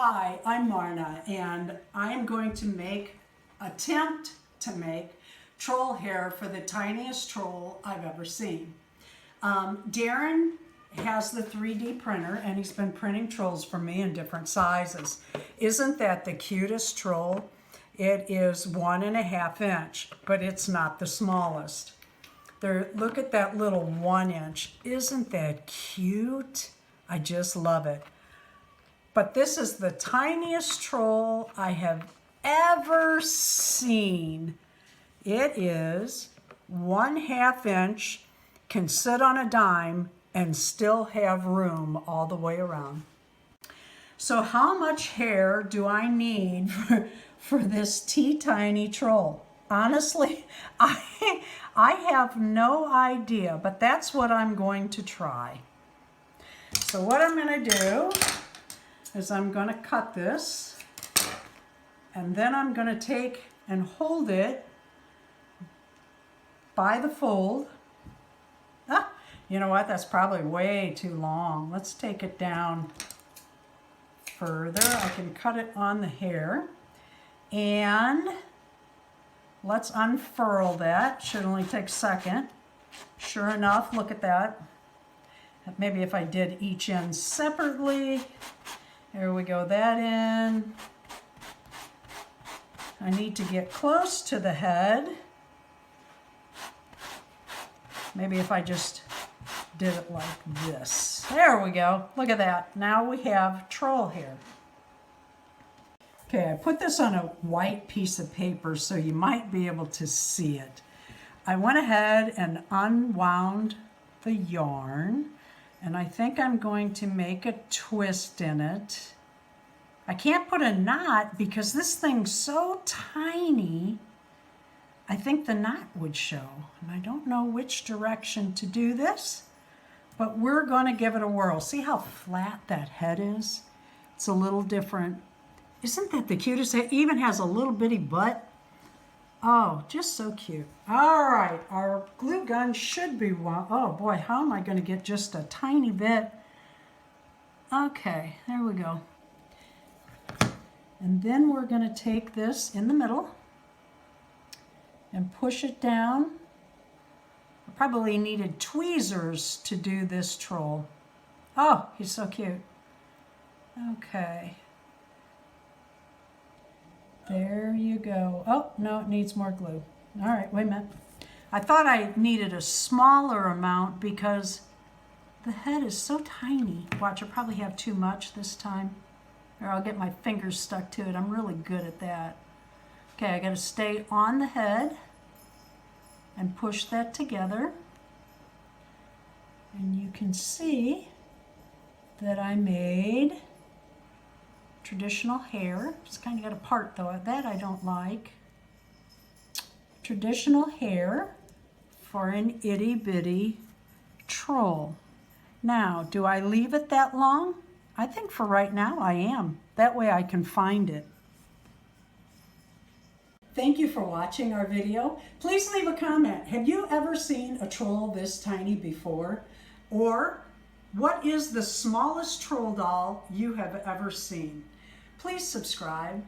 Hi, I'm Marna, and I'm going to attempt to make troll hair for the tiniest troll I've ever seen. Deron has the 3D printer, and he's been printing trolls for me in different sizes. Isn't that the cutest troll? It is 1.5 inch, but it's not the smallest. Look at that little 1 inch. Isn't that cute? I just love it. But this is the tiniest troll I have ever seen. It is 1/2 inch, can sit on a dime, and still have room all the way around. So how much hair do I need for this teeny troll? Honestly, I have no idea, but that's what I'm going to try. So what I'm going to do is I'm going to cut this, and then I'm going to take and hold it by the fold. You know what? That's probably way too long. Let's take it down further. I can cut it on the hair. And let's unfurl that. Should only take a second. Sure enough, look at that. Maybe if I did each end separately. There we go, that in. I need to get close to the head. Maybe if I just did it like this. There we go. Look at that. Now we have troll hair. Okay, I put this on a white piece of paper so you might be able to see it. I went ahead and unwound the yarn, and I think I'm going to make a twist in it. I can't put a knot because this thing's so tiny. I think the knot would show, and I don't know which direction to do this, but we're going to give it a whirl. See how flat that head is? It's a little different. Isn't that the cutest? It even has a little bitty butt. Oh, just so cute. All right, our glue gun should be one. Oh boy, how am I going to get just a tiny bit? Okay, there we go. And then we're going to take this in the middle and push it down. I probably needed tweezers to do this troll. Oh, he's so cute. Okay. There you go. Oh, no, it needs more glue. All right, wait a minute. I thought I needed a smaller amount because the head is so tiny. Watch, I'll probably have too much this time, or I'll get my fingers stuck to it. I'm really good at that. Okay, I got to stay on the head and push that together. And you can see that I made traditional hair. Just kind of got a part though. That I don't like. Traditional hair for an itty bitty troll. Now, do I leave it that long? I think for right now I am. That way I can find it. Thank you for watching our video. Please leave a comment. Have you ever seen a troll this tiny before? Or what is the smallest troll doll you have ever seen? Please subscribe.